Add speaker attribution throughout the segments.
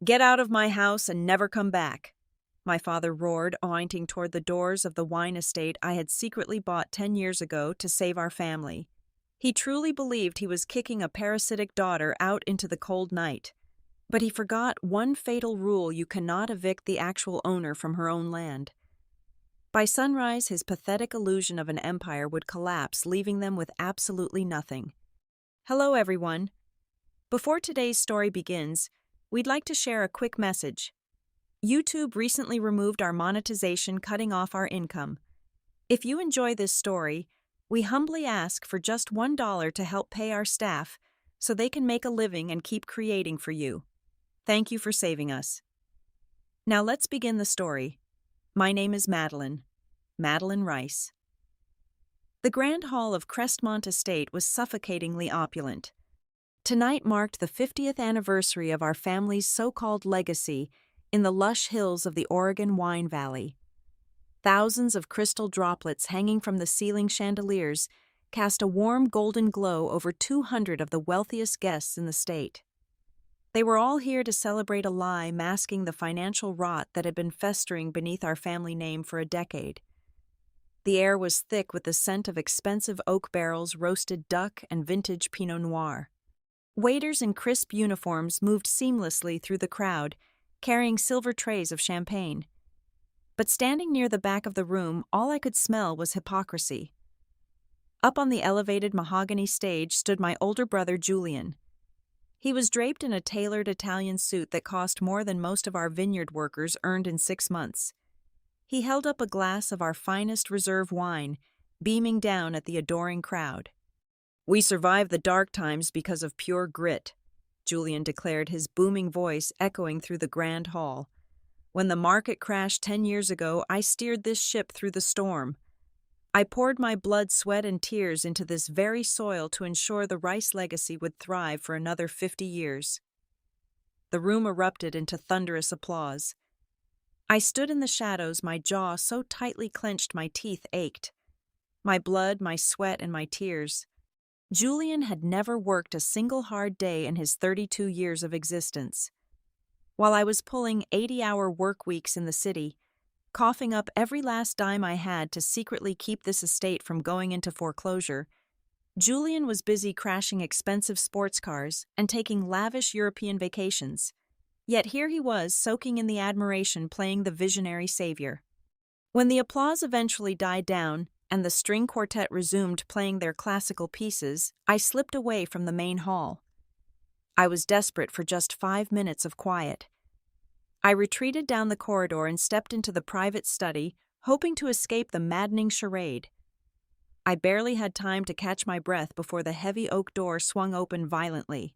Speaker 1: Get out of my house and never come back, my father roared, pointing toward the doors of the wine estate I had secretly bought 10 years ago to save our family. He truly believed he was kicking a parasitic daughter out into the cold night. But he forgot one fatal rule: you cannot evict the actual owner from her own land. By sunrise, his pathetic illusion of an empire would collapse, leaving them with absolutely nothing. Hello, everyone. Before today's story begins, we'd like to share a quick message. YouTube recently removed our monetization, cutting off our income. If you enjoy this story, we humbly ask for just $1 to help pay our staff so they can make a living and keep creating for you. Thank you for saving us. Now let's begin the story. My name is Madeline Rice. The Grand Hall of Crestmont Estate was suffocatingly opulent. Tonight marked the 50th anniversary of our family's so-called legacy in the lush hills of the Oregon Wine Valley. Thousands of crystal droplets hanging from the ceiling chandeliers cast a warm golden glow over 200 of the wealthiest guests in the state. They were all here to celebrate a lie masking the financial rot that had been festering beneath our family name for a decade. The air was thick with the scent of expensive oak barrels, roasted duck, and vintage Pinot Noir. Waiters in crisp uniforms moved seamlessly through the crowd, carrying silver trays of champagne. But standing near the back of the room, all I could smell was hypocrisy. Up on the elevated mahogany stage stood my older brother Julian. He was draped in a tailored Italian suit that cost more than most of our vineyard workers earned in 6 months. He held up a glass of our finest reserve wine, beaming down at the adoring crowd. "We survived the dark times because of pure grit," Julian declared, his booming voice echoing through the grand hall. "When the market crashed 10 years ago, I steered this ship through the storm. I poured my blood, sweat, and tears into this very soil to ensure the Rice legacy would thrive for another 50 years. The room erupted into thunderous applause. I stood in the shadows, my jaw so tightly clenched my teeth ached. My blood, my sweat, and my tears. Julian had never worked a single hard day in his 32 years of existence. While I was pulling 80-hour work weeks in the city, coughing up every last dime I had to secretly keep this estate from going into foreclosure, Julian was busy crashing expensive sports cars and taking lavish European vacations. Yet here he was, soaking in the admiration, playing the visionary savior. When the applause eventually died down and the string quartet resumed playing their classical pieces, I slipped away from the main hall. I was desperate for just 5 minutes of quiet. I retreated down the corridor and stepped into the private study, hoping to escape the maddening charade. I barely had time to catch my breath before the heavy oak door swung open violently.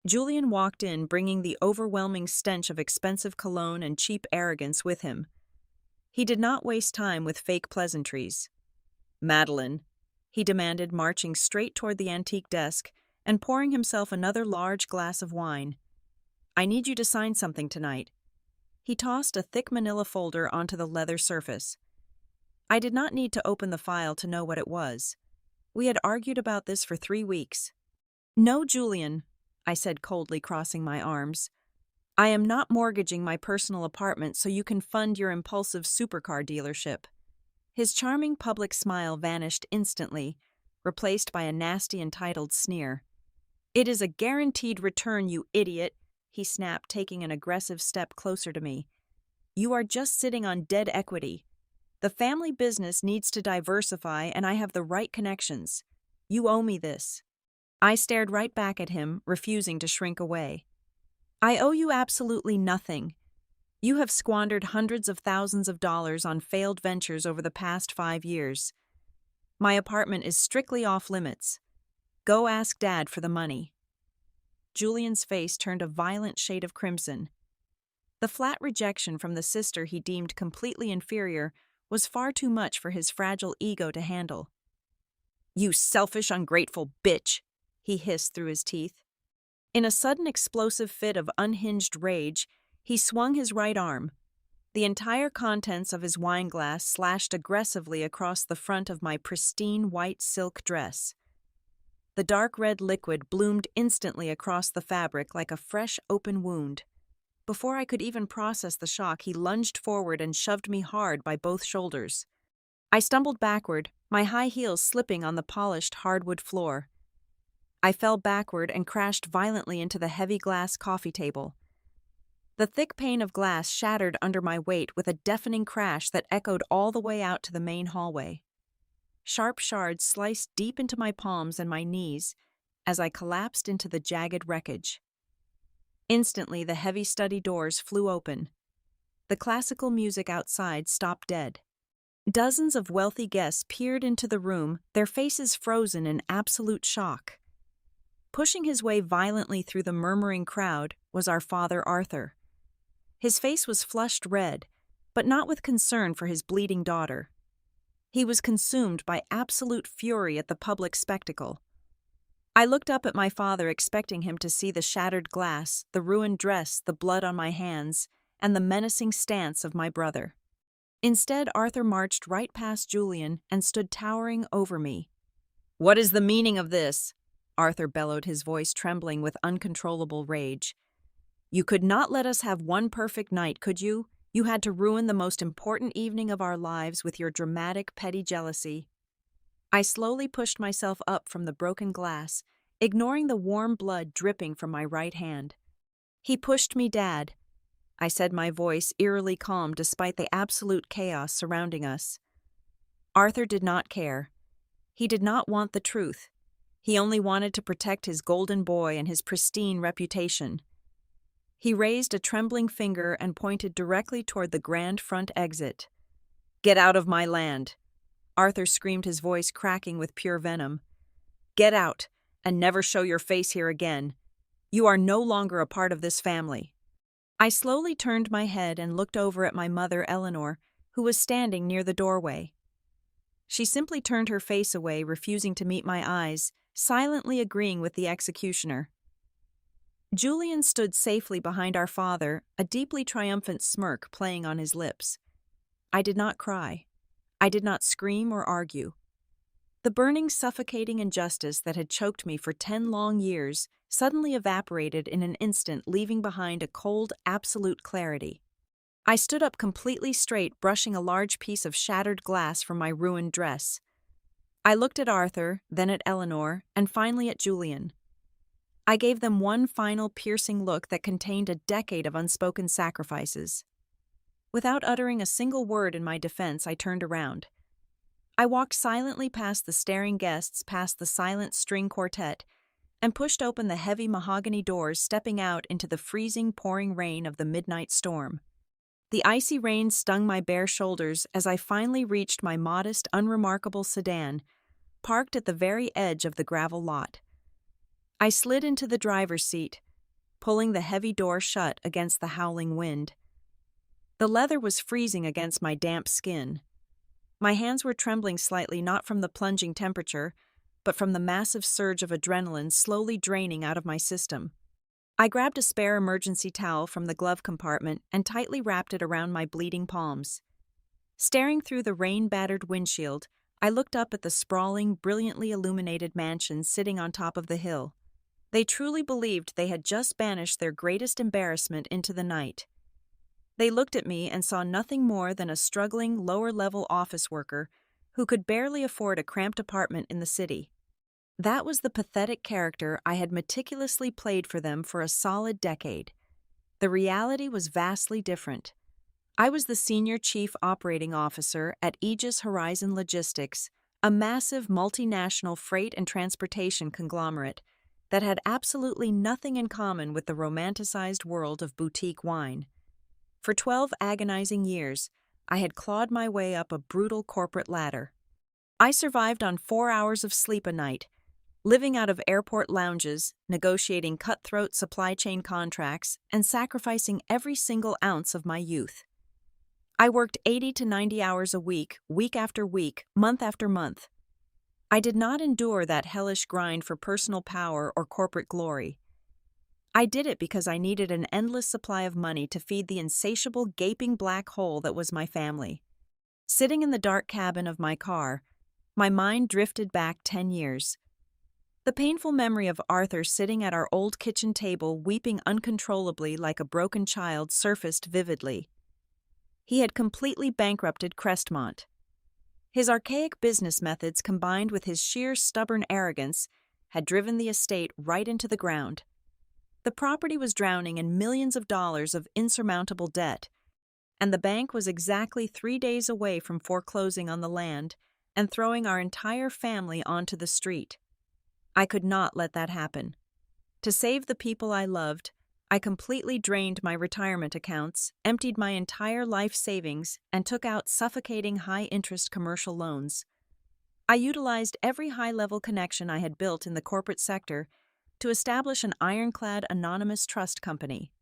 Speaker 1: Julian walked in, bringing the overwhelming stench of expensive cologne and cheap arrogance with him. He did not waste time with fake pleasantries. "Madeline," he demanded, marching straight toward the antique desk and pouring himself another large glass of wine. "I need you to sign something tonight." He tossed a thick manila folder onto the leather surface. I did not need to open the file to know what it was. We had argued about this for 3 weeks. "No, Julian," I said coldly, crossing my arms. "I am not mortgaging my personal apartment so you can fund your impulsive supercar dealership." His charming public smile vanished instantly, replaced by a nasty, entitled sneer. "It is a guaranteed return, you idiot," he snapped, taking an aggressive step closer to me. "You are just sitting on dead equity. The family business needs to diversify, and I have the right connections. You owe me this." I stared right back at him, refusing to shrink away. "I owe you absolutely nothing. You have squandered hundreds of thousands of dollars on failed ventures over the past 5 years. My apartment is strictly off limits. Go ask Dad for the money." Julian's face turned a violent shade of crimson. The flat rejection from the sister he deemed completely inferior was far too much for his fragile ego to handle. "You selfish, ungrateful bitch," he hissed through his teeth. In a sudden explosive fit of unhinged rage, he swung his right arm. The entire contents of his wineglass slashed aggressively across the front of my pristine white silk dress. The dark red liquid bloomed instantly across the fabric like a fresh open wound. before I could even process the shock, he lunged forward and shoved me hard by both shoulders. I stumbled backward, my high heels slipping on the polished hardwood floor. I fell backward and crashed violently into the heavy glass coffee table. The thick pane of glass shattered under my weight with a deafening crash that echoed all the way out to the main hallway. Sharp shards sliced deep into my palms and my knees as I collapsed into the jagged wreckage. Instantly, the heavy study doors flew open. The classical music outside stopped dead. Dozens of wealthy guests peered into the room, their faces frozen in absolute shock. Pushing his way violently through the murmuring crowd was our father Arthur. His face was flushed red, but not with concern for his bleeding daughter. He was consumed by absolute fury at the public spectacle. I looked up at my father, expecting him to see the shattered glass, the ruined dress, the blood on my hands, and the menacing stance of my brother. Instead, Arthur marched right past Julian and stood towering over me. "What is the meaning of this?" Arthur bellowed, his voice trembling with uncontrollable rage. "You could not let us have one perfect night, could you? You had to ruin the most important evening of our lives with your dramatic, petty jealousy." I slowly pushed myself up from the broken glass, ignoring the warm blood dripping from my right hand. "He pushed me, Dad," I said, my voice eerily calm despite the absolute chaos surrounding us. Arthur did not care. He did not want the truth. He only wanted to protect his golden boy and his pristine reputation. He raised a trembling finger and pointed directly toward the grand front exit. "Get out of my land!" Arthur screamed, his voice cracking with pure venom. "Get out, and never show your face here again. You are no longer a part of this family." I slowly turned my head and looked over at my mother, Eleanor, who was standing near the doorway. She simply turned her face away, refusing to meet my eyes, silently agreeing with the executioner. Julian stood safely behind our father, a deeply triumphant smirk playing on his lips. I did not cry. I did not scream or argue. The burning, suffocating injustice that had choked me for 10 long years suddenly evaporated in an instant, leaving behind a cold, absolute clarity. I stood up completely straight, brushing a large piece of shattered glass from my ruined dress. I looked at Arthur, then at Eleanor, and finally at Julian. I gave them one final piercing look that contained a decade of unspoken sacrifices. Without uttering a single word in my defense, I turned around. I walked silently past the staring guests, past the silent string quartet, and pushed open the heavy mahogany doors, stepping out into the freezing, pouring rain of the midnight storm. The icy rain stung my bare shoulders as I finally reached my modest, unremarkable sedan, parked at the very edge of the gravel lot. I slid into the driver's seat, pulling the heavy door shut against the howling wind. The leather was freezing against my damp skin. My hands were trembling slightly, not from the plunging temperature, but from the massive surge of adrenaline slowly draining out of my system. I grabbed a spare emergency towel from the glove compartment and tightly wrapped it around my bleeding palms. Staring through the rain-battered windshield, I looked up at the sprawling, brilliantly illuminated mansion sitting on top of the hill. They truly believed they had just banished their greatest embarrassment into the night. They looked at me and saw nothing more than a struggling, lower-level office worker who could barely afford a cramped apartment in the city. That was the pathetic character I had meticulously played for them for a solid decade. The reality was vastly different. I was the senior chief operating officer at Aegis Horizon Logistics, a massive multinational freight and transportation conglomerate that had absolutely nothing in common with the romanticized world of boutique wine. For 12 agonizing years, I had clawed my way up a brutal corporate ladder. I survived on 4 hours of sleep a night, living out of airport lounges, negotiating cutthroat supply chain contracts, and sacrificing every single ounce of my youth. I worked 80 to 90 hours a week after week, month after month. I did not endure that hellish grind for personal power or corporate glory. I did it because I needed an endless supply of money to feed the insatiable, gaping black hole that was my family. Sitting in the dark cabin of my car, my mind drifted back 10 years. The painful memory of Arthur sitting at our old kitchen table weeping uncontrollably like a broken child surfaced vividly. He had completely bankrupted Crestmont. His archaic business methods combined with his sheer stubborn arrogance had driven the estate right into the ground. The property was drowning in millions of dollars of insurmountable debt, and the bank was exactly 3 days away from foreclosing on the land and throwing our entire family onto the street. I could not let that happen. To save the people I loved, I completely drained my retirement accounts, emptied my entire life savings, and took out suffocating high-interest commercial loans. I utilized every high-level connection I had built in the corporate sector to establish an ironclad anonymous trust company.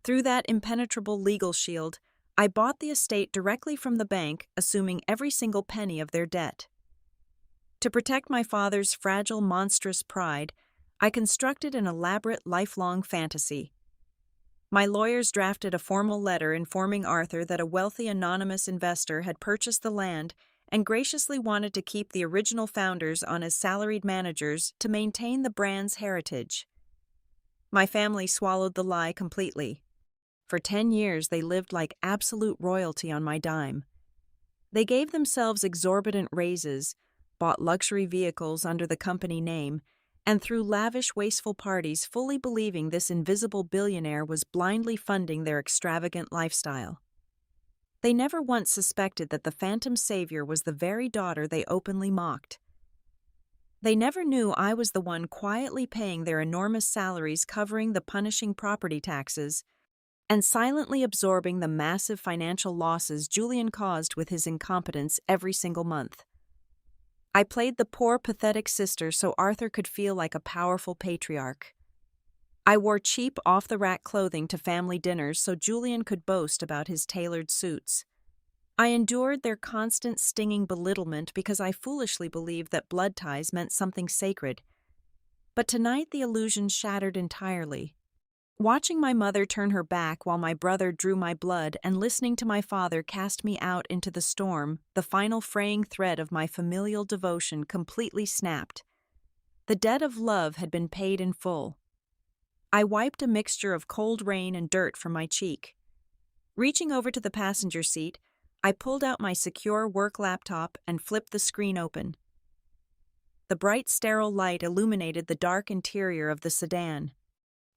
Speaker 1: Through that impenetrable legal shield, I bought the estate directly from the bank, assuming every single penny of their debt. To protect my father's fragile, monstrous pride, I constructed an elaborate lifelong fantasy. My lawyers drafted a formal letter informing Arthur that a wealthy anonymous investor had purchased the land and graciously wanted to keep the original founders on as salaried managers to maintain the brand's heritage. My family swallowed the lie completely. For 10 years, they lived like absolute royalty on my dime. They gave themselves exorbitant raises, bought luxury vehicles under the company name, and threw lavish, wasteful parties fully believing this invisible billionaire was blindly funding their extravagant lifestyle. They never once suspected that the phantom savior was the very daughter they openly mocked. They never knew I was the one quietly paying their enormous salaries, covering the punishing property taxes, and silently absorbing the massive financial losses Julian caused with his incompetence every single month. I played the poor, pathetic sister so Arthur could feel like a powerful patriarch. I wore cheap, off-the-rack clothing to family dinners so Julian could boast about his tailored suits. I endured their constant stinging belittlement because I foolishly believed that blood ties meant something sacred. But tonight the illusion shattered entirely. Watching my mother turn her back while my brother drew my blood and listening to my father cast me out into the storm, the final fraying thread of my familial devotion completely snapped. The debt of love had been paid in full. I wiped a mixture of cold rain and dirt from my cheek. Reaching over to the passenger seat, I pulled out my secure work laptop and flipped the screen open. The bright, sterile light illuminated the dark interior of the sedan.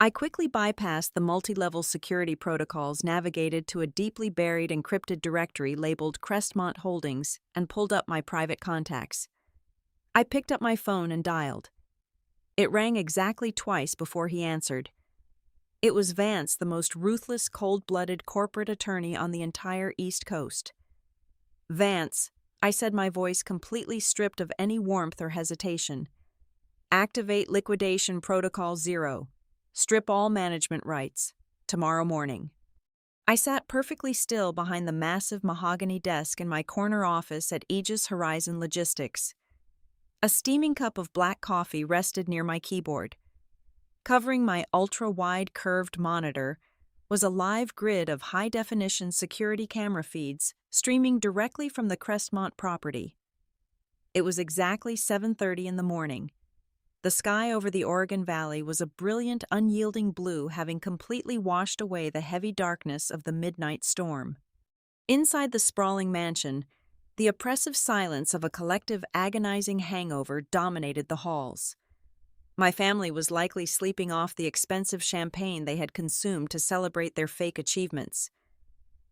Speaker 1: I quickly bypassed the multi-level security protocols, navigated to a deeply buried encrypted directory labeled Crestmont Holdings, and pulled up my private contacts. I picked up my phone and dialed. It rang exactly twice before he answered. It was Vance, the most ruthless, cold-blooded corporate attorney on the entire East Coast. "Vance," I said, my voice completely stripped of any warmth or hesitation. "Activate Liquidation Protocol 0. Strip all management rights. Tomorrow morning." I sat perfectly still behind the massive mahogany desk in my corner office at Aegis Horizon Logistics. A steaming cup of black coffee rested near my keyboard. Covering my ultra-wide curved monitor was a live grid of high-definition security camera feeds streaming directly from the Crestmont property. It was exactly 7:30 in the morning. The sky over the Oregon Valley was a brilliant, unyielding blue, having completely washed away the heavy darkness of the midnight storm. Inside the sprawling mansion, the oppressive silence of a collective, agonizing hangover dominated the halls. My family was likely sleeping off the expensive champagne they had consumed to celebrate their fake achievements.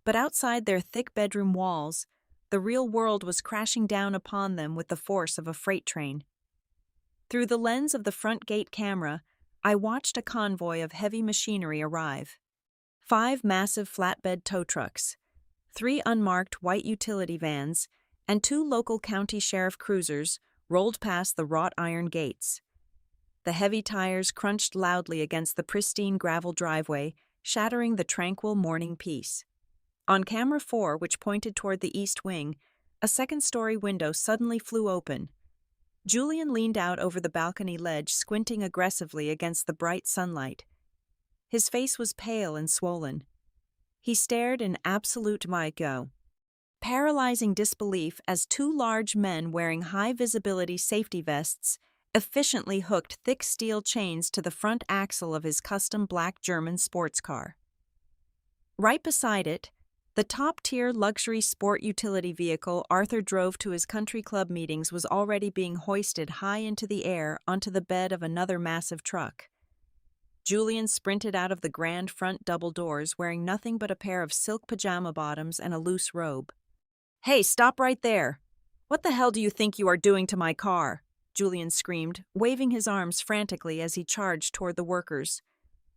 Speaker 1: But outside their thick bedroom walls, the real world was crashing down upon them with the force of a freight train. Through the lens of the front gate camera, I watched a convoy of heavy machinery arrive. 5 massive flatbed tow trucks, 3 unmarked white utility vans, and 2 local county sheriff cruisers rolled past the wrought iron gates. The heavy tires crunched loudly against the pristine gravel driveway, shattering the tranquil morning peace. On camera 4, which pointed toward the east wing, a second-story window suddenly flew open. Julian leaned out over the balcony ledge, squinting aggressively against the bright sunlight. His face was pale and swollen. He stared in absolute paralyzing disbelief as 2 large men wearing high-visibility safety vests efficiently hooked thick steel chains to the front axle of his custom black German sports car. Right beside it, the top-tier luxury sport utility vehicle Arthur drove to his country club meetings was already being hoisted high into the air onto the bed of another massive truck. Julian sprinted out of the grand front double doors wearing nothing but a pair of silk pajama bottoms and a loose robe. "Hey, stop right there! What the hell do you think you are doing to my car?" Julian screamed, waving his arms frantically as he charged toward the workers.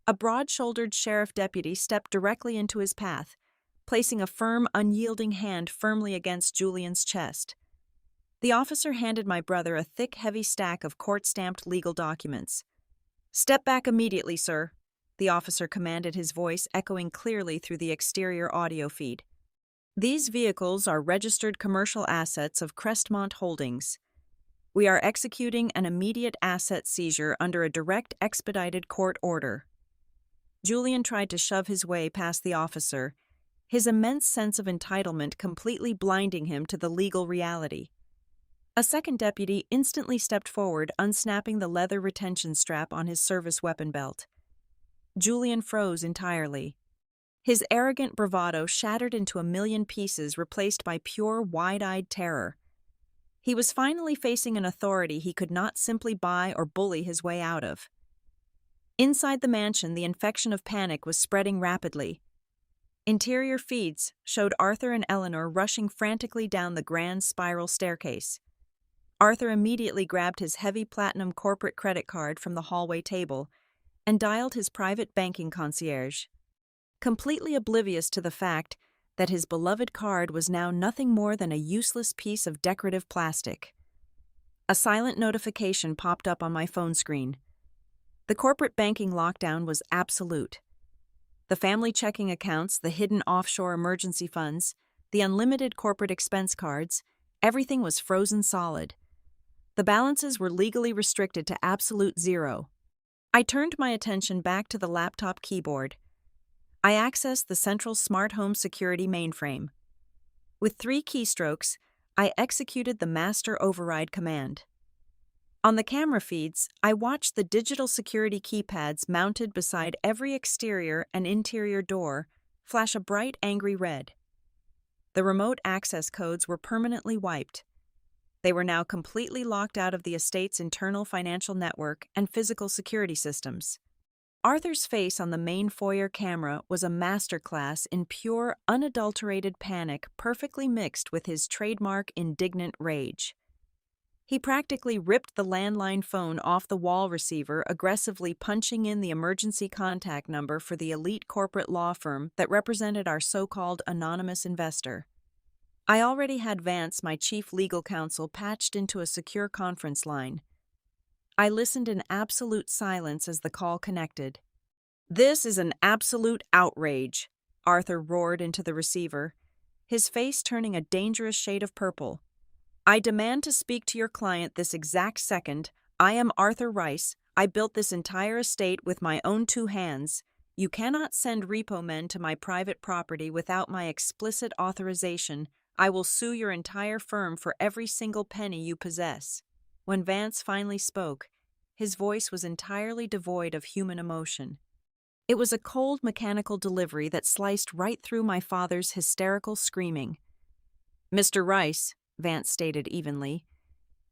Speaker 1: A broad-shouldered sheriff deputy stepped directly into his path, placing a firm, unyielding hand firmly against Julian's chest. The officer handed my brother a thick, heavy stack of court-stamped legal documents. "Step back immediately, sir," the officer commanded, his voice echoing clearly through the exterior audio feed. "These vehicles are registered commercial assets of Crestmont Holdings. We are executing an immediate asset seizure under a direct expedited court order." Julian tried to shove his way past the officer, his immense sense of entitlement completely blinding him to the legal reality. A second deputy instantly stepped forward, unsnapping the leather retention strap on his service weapon belt. Julian froze entirely. His arrogant bravado shattered into a million pieces, replaced by pure, wide-eyed terror. He was finally facing an authority he could not simply buy or bully his way out of. Inside the mansion, the infection of panic was spreading rapidly. Interior feeds showed Arthur and Eleanor rushing frantically down the grand spiral staircase. Arthur immediately grabbed his heavy platinum corporate credit card from the hallway table and dialed his private banking concierge, completely oblivious to the fact that his beloved card was now nothing more than a useless piece of decorative plastic. A silent notification popped up on my phone screen. The corporate banking lockdown was absolute. The family checking accounts, the hidden offshore emergency funds, the unlimited corporate expense cards, everything was frozen solid. The balances were legally restricted to absolute zero. I turned my attention back to the laptop keyboard. I accessed the central smart home security mainframe. With 3 keystrokes, I executed the master override command. On the camera feeds, I watched the digital security keypads mounted beside every exterior and interior door flash a bright, angry red. The remote access codes were permanently wiped. They were now completely locked out of the estate's internal financial network and physical security systems. Arthur's face on the main foyer camera was a masterclass in pure, unadulterated panic, perfectly mixed with his trademark indignant rage. He practically ripped the landline phone off the wall receiver, aggressively punching in the emergency contact number for the elite corporate law firm that represented our so-called anonymous investor. I already had Vance, my chief legal counsel, patched into a secure conference line. I listened in absolute silence as the call connected. "This is an absolute outrage," Arthur roared into the receiver, his face turning a dangerous shade of purple. "I demand to speak to your client this exact second. I am Arthur Rice. I built this entire estate with my own 2 hands. You cannot send repo men to my private property without my explicit authorization. I will sue your entire firm for every single penny you possess." When Vance finally spoke, his voice was entirely devoid of human emotion. It was a cold, mechanical delivery that sliced right through my father's hysterical screaming. "Mr. Rice," Vance stated evenly,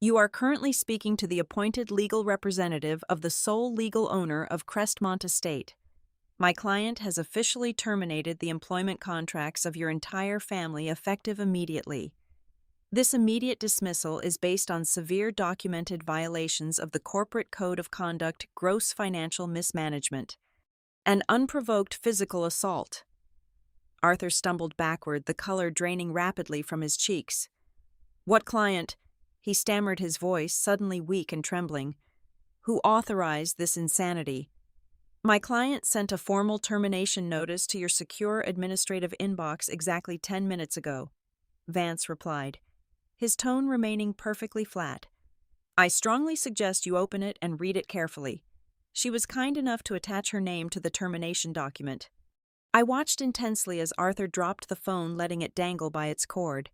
Speaker 1: "you are currently speaking to the appointed legal representative of the sole legal owner of Crestmont Estate. My client has officially terminated the employment contracts of your entire family effective immediately. This immediate dismissal is based on severe documented violations of the Corporate Code of Conduct, gross financial mismanagement, and unprovoked physical assault." Arthur stumbled backward, the color draining rapidly from his cheeks. "What client?" he stammered, his voice suddenly weak and trembling. "Who authorized this insanity?" "My client sent a formal termination notice to your secure administrative inbox exactly 10 minutes ago," Vance replied, his tone remaining perfectly flat. "I strongly suggest you open it and read it carefully." She was kind enough to attach her name to the termination document. I watched intensely as Arthur dropped the phone, letting it dangle by its cord.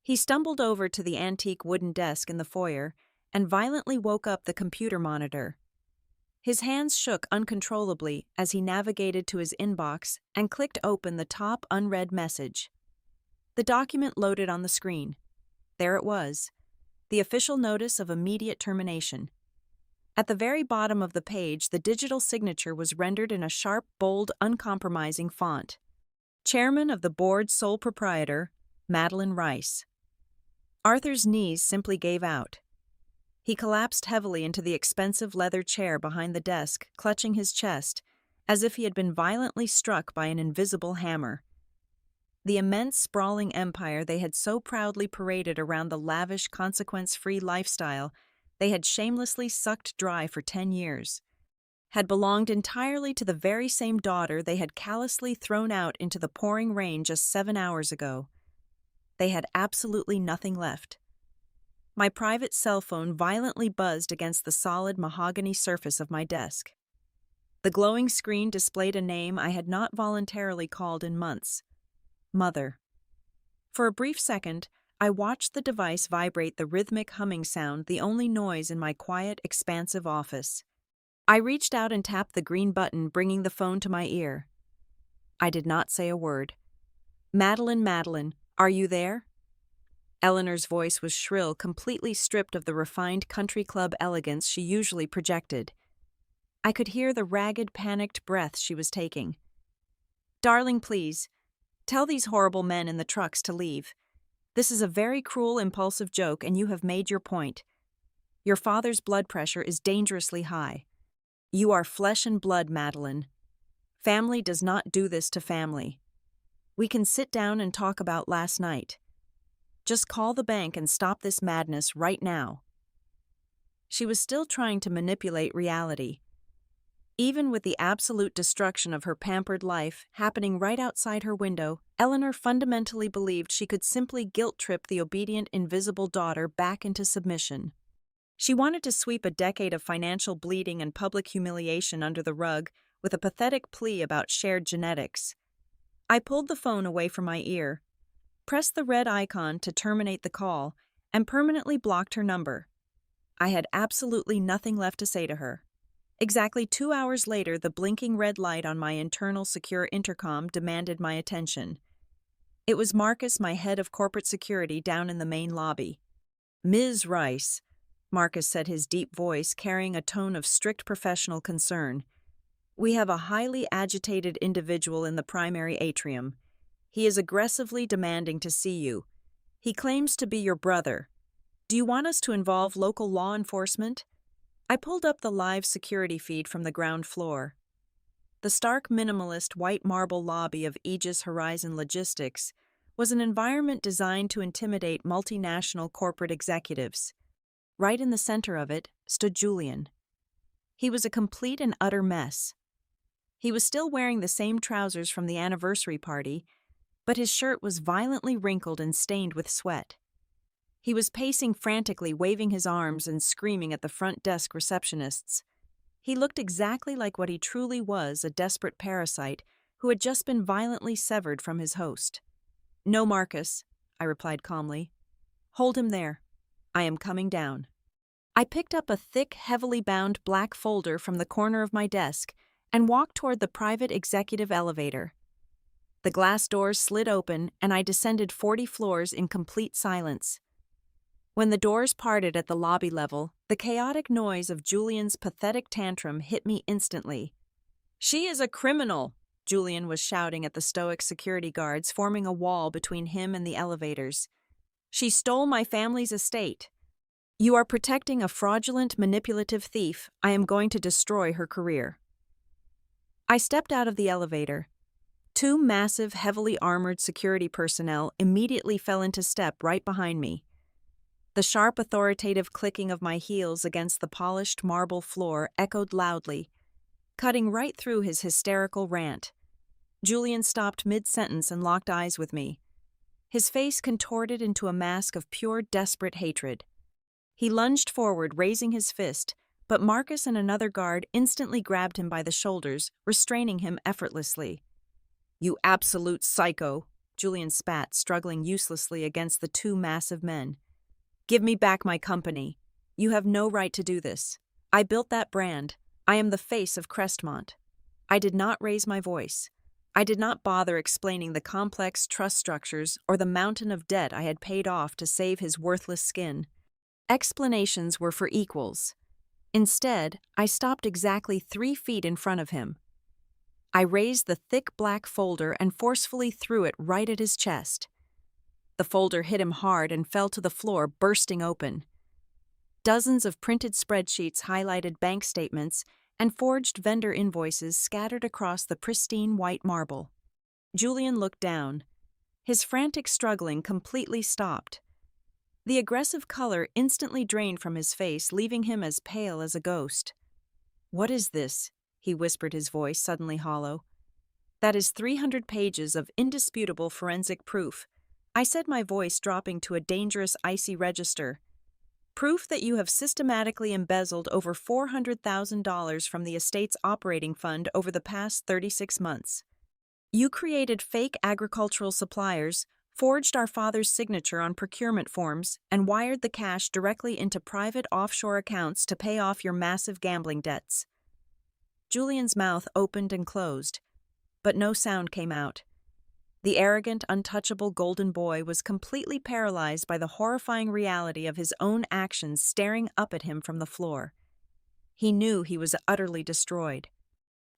Speaker 1: He stumbled over to the antique wooden desk in the foyer and violently woke up the computer monitor. His hands shook uncontrollably as he navigated to his inbox and clicked open the top unread message. The document loaded on the screen. There it was, the official notice of immediate termination. At the very bottom of the page, the digital signature was rendered in a sharp, bold, uncompromising font. Chairman of the board's sole proprietor, Madeline Rice. Arthur's knees simply gave out. He collapsed heavily into the expensive leather chair behind the desk, clutching his chest, as if he had been violently struck by an invisible hammer. The immense, sprawling empire they had so proudly paraded around the lavish, consequence-free lifestyle they had shamelessly sucked dry for 10 years, had belonged entirely to the very same daughter they had callously thrown out into the pouring rain just 7 hours ago. They had absolutely nothing left. My private cell phone violently buzzed against the solid mahogany surface of my desk. The glowing screen displayed a name I had not voluntarily called in months. Mother. For a brief second, I watched the device vibrate, the rhythmic humming sound, the only noise in my quiet, expansive office. I reached out and tapped the green button, bringing the phone to my ear. I did not say a word. Madeline, are you there? Eleanor's voice was shrill, completely stripped of the refined country club elegance she usually projected. I could hear the ragged, panicked breath she was taking. Darling, please, tell these horrible men in the trucks to leave. This is a very cruel, impulsive joke, and you have made your point. Your father's blood pressure is dangerously high. You are flesh and blood, Madeline. Family does not do this to family. We can sit down and talk about last night. Just call the bank and stop this madness right now. She was still trying to manipulate reality. Even with the absolute destruction of her pampered life happening right outside her window, Eleanor fundamentally believed she could simply guilt-trip the obedient, invisible daughter back into submission. She wanted to sweep a decade of financial bleeding and public humiliation under the rug with a pathetic plea about shared genetics. I pulled the phone away from my ear, pressed the red icon to terminate the call, and permanently blocked her number. I had absolutely nothing left to say to her. Exactly 2 hours later, the blinking red light on my internal secure intercom demanded my attention. It was Marcus, my head of corporate security, down in the main lobby. Ms. Rice, Marcus said, his deep voice carrying a tone of strict professional concern. We have a highly agitated individual in the primary atrium. He is aggressively demanding to see you. He claims to be your brother. Do you want us to involve local law enforcement? I pulled up the live security feed from the ground floor. The stark minimalist white marble lobby of Aegis Horizon Logistics was an environment designed to intimidate multinational corporate executives. Right in the center of it stood Julian. He was a complete and utter mess. He was still wearing the same trousers from the anniversary party, but his shirt was violently wrinkled and stained with sweat. He was pacing frantically, waving his arms and screaming at the front desk receptionists. He looked exactly like what he truly was, a desperate parasite who had just been violently severed from his host. No, Marcus, I replied calmly. Hold him there. I am coming down. I picked up a thick, heavily bound black folder from the corner of my desk and walked toward the private executive elevator. The glass doors slid open and I descended 40 floors in complete silence. When the doors parted at the lobby level, the chaotic noise of Julian's pathetic tantrum hit me instantly. She is a criminal, Julian was shouting at the stoic security guards forming a wall between him and the elevators. She stole my family's estate. You are protecting a fraudulent, manipulative thief. I am going to destroy her career. I stepped out of the elevator. 2 massive, heavily armored security personnel immediately fell into step right behind me. The sharp, authoritative clicking of my heels against the polished marble floor echoed loudly, cutting right through his hysterical rant. Julian stopped mid-sentence and locked eyes with me. His face contorted into a mask of pure, desperate hatred. He lunged forward, raising his fist, but Marcus and another guard instantly grabbed him by the shoulders, restraining him effortlessly. You absolute psycho, Julian spat, struggling uselessly against the 2 massive men. Give me back my company. You have no right to do this. I built that brand. I am the face of Crestmont. I did not raise my voice. I did not bother explaining the complex trust structures or the mountain of debt I had paid off to save his worthless skin. Explanations were for equals. Instead, I stopped exactly 3 feet in front of him. I raised the thick black folder and forcefully threw it right at his chest. The folder hit him hard and fell to the floor, bursting open. Dozens of printed spreadsheets, highlighted bank statements, and forged vendor invoices scattered across the pristine white marble. Julian looked down. His frantic struggling completely stopped. The aggressive color instantly drained from his face, leaving him as pale as a ghost. "What is this?" he whispered, his voice suddenly hollow. "That is 300 pages of indisputable forensic proof," I said, my voice dropping to a dangerous icy register. "Proof that you have systematically embezzled over $400,000 from the estate's operating fund over the past 36 months. You created fake agricultural suppliers, forged our father's signature on procurement forms, and wired the cash directly into private offshore accounts to pay off your massive gambling debts." Julian's mouth opened and closed, but no sound came out. The arrogant, untouchable golden boy was completely paralyzed by the horrifying reality of his own actions staring up at him from the floor. He knew he was utterly destroyed.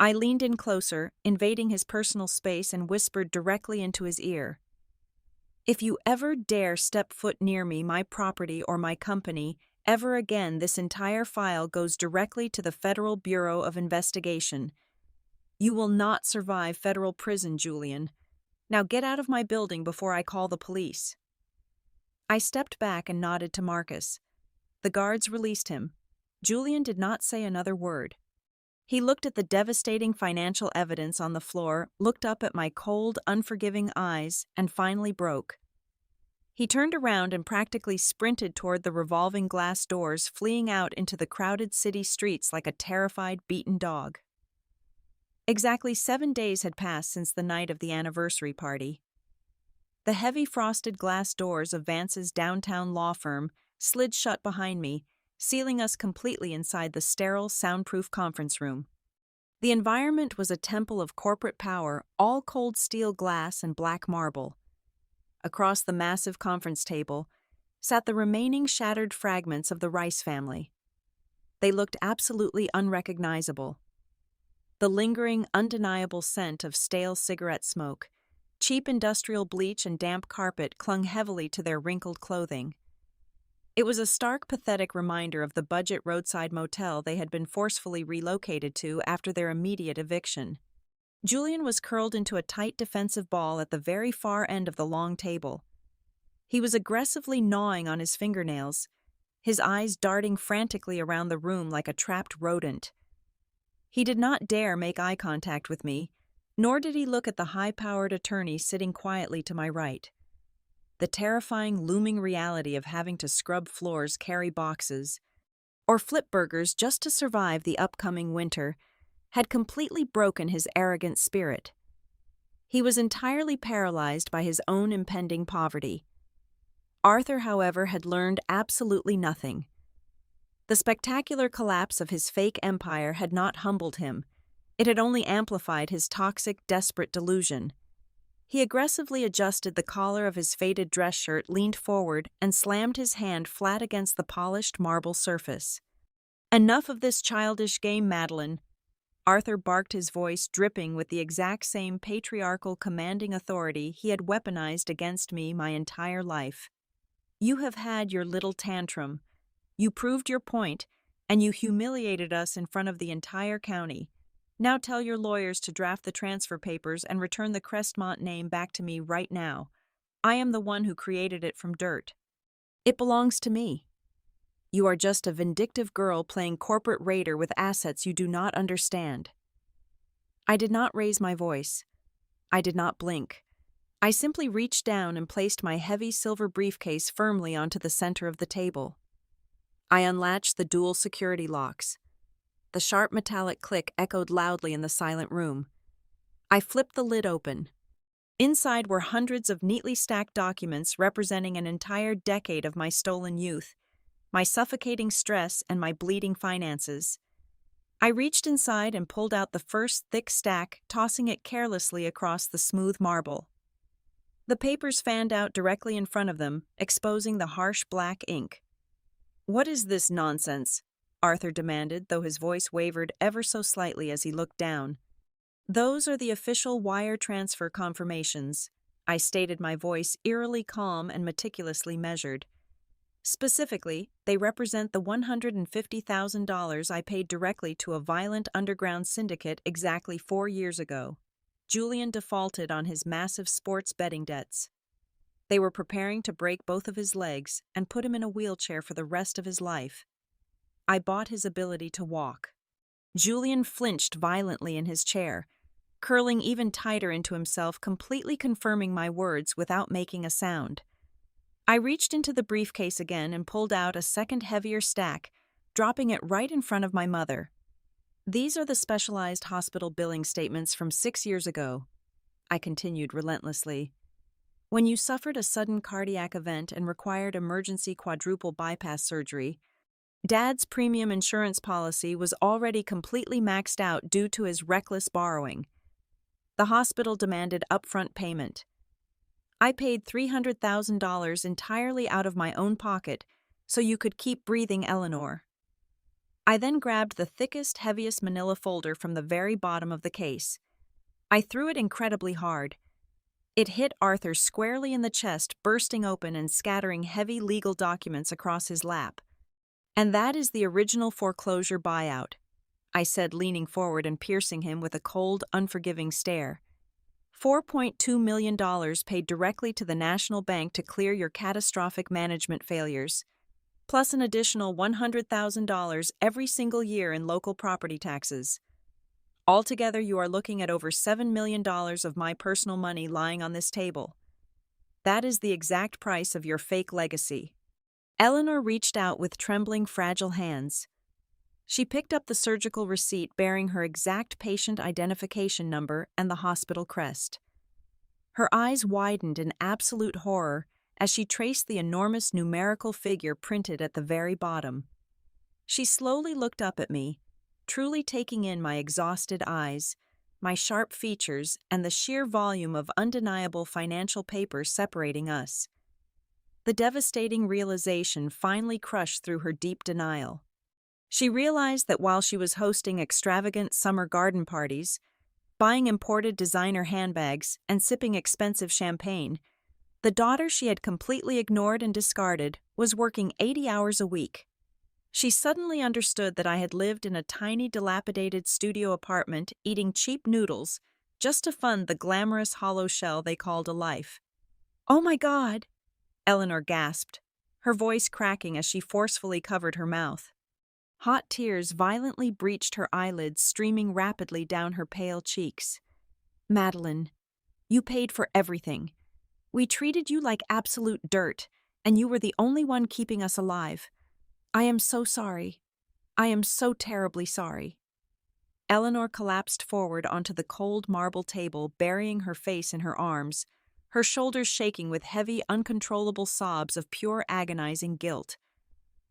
Speaker 1: I leaned in closer, invading his personal space, and whispered directly into his ear. "If you ever dare step foot near me, my property, or my company, ever again, this entire file goes directly to the Federal Bureau of Investigation. You will not survive federal prison, Julian. Now get out of my building before I call the police." I stepped back and nodded to Marcus. The guards released him. Julian did not say another word. He looked at the devastating financial evidence on the floor, looked up at my cold, unforgiving eyes, and finally broke. He turned around and practically sprinted toward the revolving glass doors, fleeing out into the crowded city streets like a terrified, beaten dog. Exactly 7 days had passed since the night of the anniversary party. The heavy frosted glass doors of Vance's downtown law firm slid shut behind me, sealing us completely inside the sterile, soundproof conference room. The environment was a temple of corporate power, all cold steel glass and black marble. Across the massive conference table sat the remaining shattered fragments of the Rice family. They looked absolutely unrecognizable. The lingering, undeniable scent of stale cigarette smoke, cheap industrial bleach, and damp carpet clung heavily to their wrinkled clothing. It was a stark, pathetic reminder of the budget roadside motel they had been forcefully relocated to after their immediate eviction. Julian was curled into a tight defensive ball at the very far end of the long table. He was aggressively gnawing on his fingernails, his eyes darting frantically around the room like a trapped rodent. He did not dare make eye contact with me, nor did he look at the high-powered attorney sitting quietly to my right. The terrifying, looming reality of having to scrub floors, carry boxes, or flip burgers just to survive the upcoming winter had completely broken his arrogant spirit. He was entirely paralyzed by his own impending poverty. Arthur, however, had learned absolutely nothing. The spectacular collapse of his fake empire had not humbled him. It had only amplified his toxic, desperate delusion. He aggressively adjusted the collar of his faded dress shirt, leaned forward, and slammed his hand flat against the polished marble surface. "Enough of this childish game, Madeline." Arthur barked, his voice dripping with the exact same patriarchal, commanding authority he had weaponized against me my entire life. "You have had your little tantrum. You proved your point, and you humiliated us in front of the entire county. Now tell your lawyers to draft the transfer papers and return the Crestmont name back to me right now. I am the one who created it from dirt. It belongs to me. You are just a vindictive girl playing corporate raider with assets you do not understand." I did not raise my voice. I did not blink. I simply reached down and placed my heavy silver briefcase firmly onto the center of the table. I unlatched the dual security locks. The sharp metallic click echoed loudly in the silent room. I flipped the lid open. Inside were hundreds of neatly stacked documents representing an entire decade of my stolen youth. my suffocating stress, and my bleeding finances. I reached inside and pulled out the first thick stack, tossing it carelessly across the smooth marble. The papers fanned out directly in front of them, exposing the harsh black ink. "What is this nonsense?" Arthur demanded, though his voice wavered ever so slightly as he looked down. "Those are the official wire transfer confirmations," I stated, my voice eerily calm and meticulously measured. "Specifically, they represent the $150,000 I paid directly to a violent underground syndicate exactly 4 years ago. Julian defaulted on his massive sports betting debts. They were preparing to break both of his legs and put him in a wheelchair for the rest of his life. I bought his ability to walk." Julian flinched violently in his chair, curling even tighter into himself, completely confirming my words without making a sound. I reached into the briefcase again and pulled out a second heavier stack, dropping it right in front of my mother. "These are the specialized hospital billing statements from 6 years ago," I continued relentlessly. "When you suffered a sudden cardiac event and required emergency quadruple bypass surgery, Dad's premium insurance policy was already completely maxed out due to his reckless borrowing. The hospital demanded upfront payment. I paid $300,000 entirely out of my own pocket so you could keep breathing, Eleanor." I then grabbed the thickest, heaviest manila folder from the very bottom of the case. I threw it incredibly hard. It hit Arthur squarely in the chest, bursting open and scattering heavy legal documents across his lap. "And that is the original foreclosure buyout," I said, leaning forward and piercing him with a cold, unforgiving stare. $4.2 million paid directly to the National Bank to clear your catastrophic management failures, plus an additional $100,000 every single year in local property taxes. Altogether, you are looking at over $7 million of my personal money lying on this table. That is the exact price of your fake legacy." Eleanor reached out with trembling, fragile hands. She picked up the surgical receipt bearing her exact patient identification number and the hospital crest. Her eyes widened in absolute horror as she traced the enormous numerical figure printed at the very bottom. She slowly looked up at me, truly taking in my exhausted eyes, my sharp features, and the sheer volume of undeniable financial paper separating us. The devastating realization finally crushed through her deep denial. She realized that while she was hosting extravagant summer garden parties, buying imported designer handbags, and sipping expensive champagne, the daughter she had completely ignored and discarded was working 80 hours a week. She suddenly understood that I had lived in a tiny, dilapidated studio apartment eating cheap noodles just to fund the glamorous hollow shell they called a life. "Oh my God!" Eleanor gasped, her voice cracking as she forcefully covered her mouth. Hot tears violently breached her eyelids, streaming rapidly down her pale cheeks. "Madeline, you paid for everything. We treated you like absolute dirt, and you were the only one keeping us alive. I am so sorry. I am so terribly sorry." Eleanor collapsed forward onto the cold marble table, burying her face in her arms, her shoulders shaking with heavy, uncontrollable sobs of pure agonizing guilt.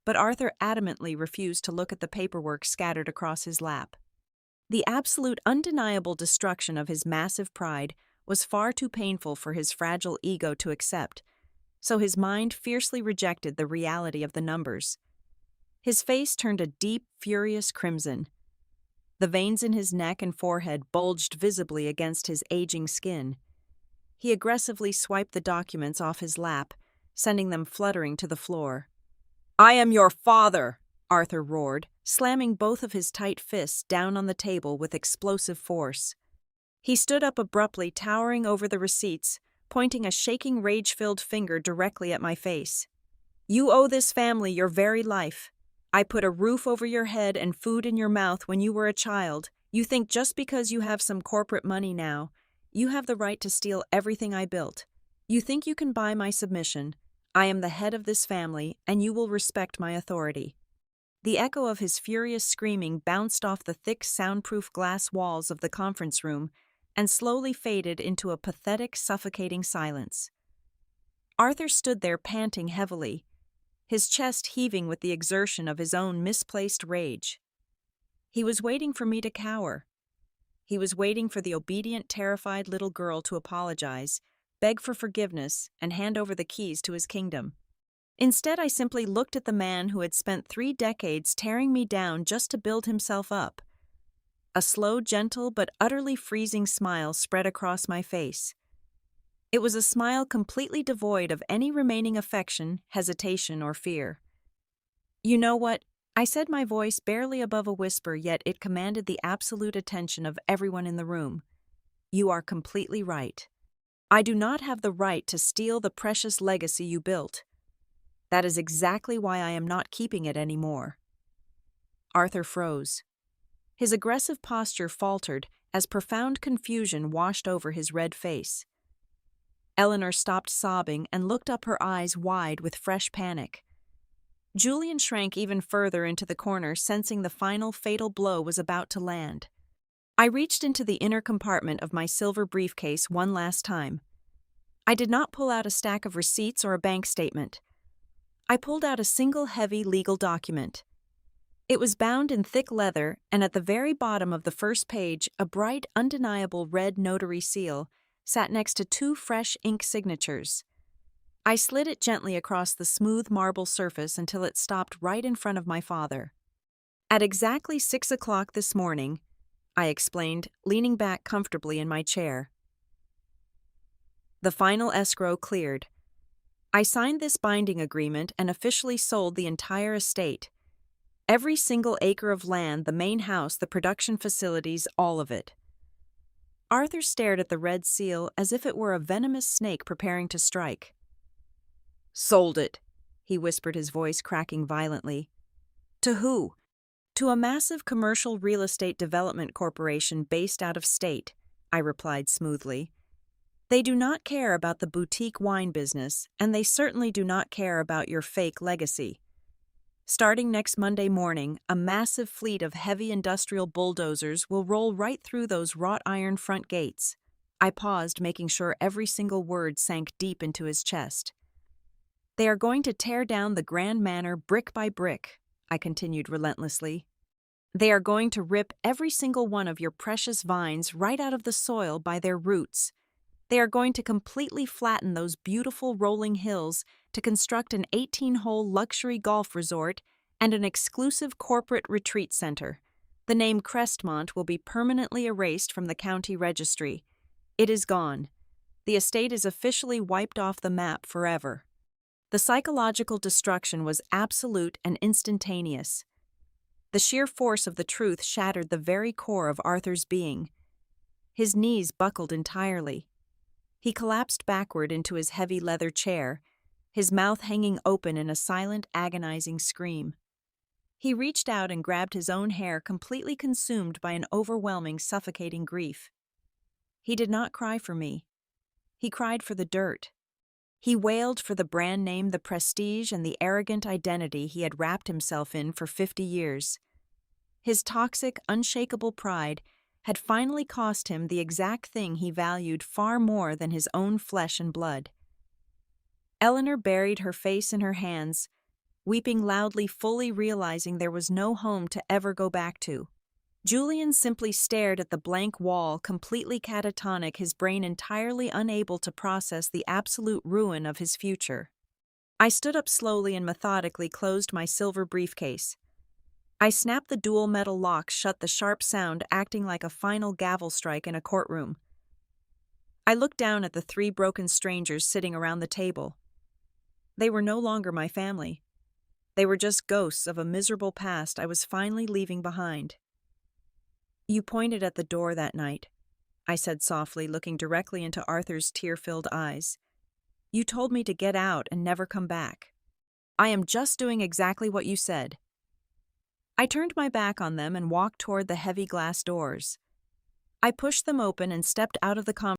Speaker 1: But Arthur adamantly refused to look at the paperwork scattered across his lap. The absolute, undeniable destruction of his massive pride was far too painful for his fragile ego to accept, so his mind fiercely rejected the reality of the numbers. His face turned a deep, furious crimson. The veins in his neck and forehead bulged visibly against his aging skin. He aggressively swiped the documents off his lap, sending them fluttering to the floor. "I am your father!" Arthur roared, slamming both of his tight fists down on the table with explosive force. He stood up abruptly, towering over the receipts, pointing a shaking, rage-filled finger directly at my face. "You owe this family your very life. I put a roof over your head and food in your mouth when you were a child. You think just because you have some corporate money now, you have the right to steal everything I built. You think you can buy my submission. I am the head of this family, and you will respect my authority." The echo of his furious screaming bounced off the thick, soundproof glass walls of the conference room and slowly faded into a pathetic, suffocating silence. Arthur stood there panting heavily, his chest heaving with the exertion of his own misplaced rage. He was waiting for me to cower. He was waiting for the obedient, terrified little girl to apologize, beg for forgiveness, and hand over the keys to his kingdom. Instead, I simply looked at the man who had spent 3 decades tearing me down just to build himself up. A slow, gentle, but utterly freezing smile spread across my face. It was a smile completely devoid of any remaining affection, hesitation, or fear. "You know what?" I said, my voice barely above a whisper, yet it commanded the absolute attention of everyone in the room. "You are completely right. I do not have the right to steal the precious legacy you built. That is exactly why I am not keeping it anymore." Arthur froze. His aggressive posture faltered as profound confusion washed over his red face. Eleanor stopped sobbing and looked up, her eyes wide with fresh panic. Julian shrank even further into the corner, sensing the final fatal blow was about to land. I reached into the inner compartment of my silver briefcase one last time. I did not pull out a stack of receipts or a bank statement. I pulled out a single heavy legal document. It was bound in thick leather, and at the very bottom of the first page, a bright, undeniable red notary seal sat next to 2 fresh ink signatures. I slid it gently across the smooth marble surface until it stopped right in front of my father. "At exactly 6 o'clock this morning," I explained, leaning back comfortably in my chair. The final escrow cleared. I signed this binding agreement and officially sold the entire estate. Every single acre of land, the main house, the production facilities, all of it. Arthur stared at the red seal as if it were a venomous snake preparing to strike. "Sold it," he whispered, his voice cracking violently. "To who?" "To a massive commercial real estate development corporation based out of state," I replied smoothly. "They do not care about the boutique wine business, and they certainly do not care about your fake legacy. Starting next Monday morning, a massive fleet of heavy industrial bulldozers will roll right through those wrought iron front gates." I paused, making sure every single word sank deep into his chest. "They are going to tear down the Grand Manor brick by brick," I continued relentlessly. "They are going to rip every single one of your precious vines right out of the soil by their roots. They are going to completely flatten those beautiful rolling hills to construct an 18-hole luxury golf resort and an exclusive corporate retreat center. The name Crestmont will be permanently erased from the county registry. It is gone. The estate is officially wiped off the map forever." The psychological destruction was absolute and instantaneous. The sheer force of the truth shattered the very core of Arthur's being. His knees buckled entirely. He collapsed backward into his heavy leather chair, his mouth hanging open in a silent, agonizing scream. He reached out and grabbed his own hair, completely consumed by an overwhelming, suffocating grief. He did not cry for me. He cried for the dirt. He wailed for the brand name, the prestige, and the arrogant identity he had wrapped himself in for 50 years. His toxic, unshakable pride had finally cost him the exact thing he valued far more than his own flesh and blood. Eleanor buried her face in her hands, weeping loudly, fully realizing there was no home to ever go back to. Julian simply stared at the blank wall, completely catatonic, his brain entirely unable to process the absolute ruin of his future. I stood up slowly and methodically closed my silver briefcase. I snapped the dual metal locks shut, the sharp sound acting like a final gavel strike in a courtroom. I looked down at the 3 broken strangers sitting around the table. They were no longer my family. They were just ghosts of a miserable past I was finally leaving behind. "You pointed at the door that night," I said softly, looking directly into Arthur's tear-filled eyes. "You told me to get out and never come back. I am just doing exactly what you said." I turned my back on them and walked toward the heavy glass doors. I pushed them open and stepped out of the conversation.